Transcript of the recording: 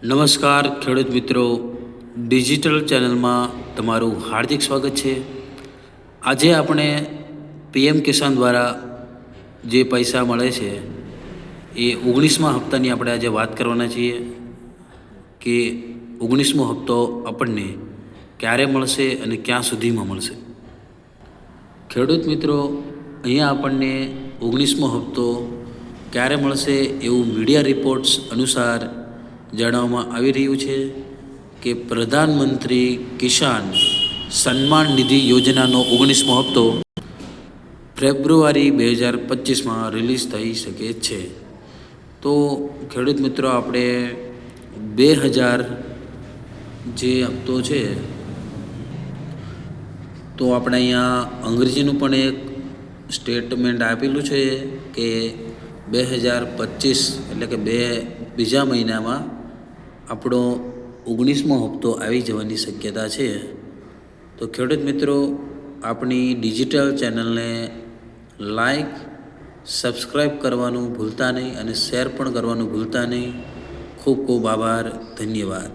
નમસ્કાર ખેડૂત મિત્રો, ડિજિટલ ચેનલમાં તમારું હાર્દિક સ્વાગત છે। આજે આપણે પીએમ કિસાન દ્વારા જે પૈસા મળે છે એ 19મા હપ્તાની આપણે આજે વાત કરવાના છીએ કે 19મો હપ્તો આપણને ક્યારે મળશે અને ક્યાં સુધીમાં મળશે। ખેડૂત મિત્રો, અહીંયા આપણને 19મો હપ્તો ક્યારે મળશે એવું મીડિયા રિપોર્ટ્સ અનુસાર જણાવવામાં આવી રહ્યું છે કે પ્રધાનમંત્રી કિસાન સન્માન નિધિ યોજનાનો 19મો હપ્તો ફેબ્રુઆરી 2025માં રિલીઝ થઈ શકે છે। તો ખેડૂત મિત્રો, આપણે 2000 જે હપ્તો છે તો આપણે અહીંયા અંગ્રેજીનું પણ એક સ્ટેટમેન્ટ આપેલું છે કે 2025 એટલે કે બીજા મહિનામાં આપણો 19મો હપ્તો આવી જવાની શક્યતા છે। તો ખેડૂત મિત્રો, આપણી ડિજિટલ ચેનલને લાઈક, સબસ્ક્રાઈબ કરવાનું ભૂલતા નહીં અને શેર પણ કરવાનું ભૂલતા નહીં। ખૂબ ખૂબ આભાર, ધન્યવાદ।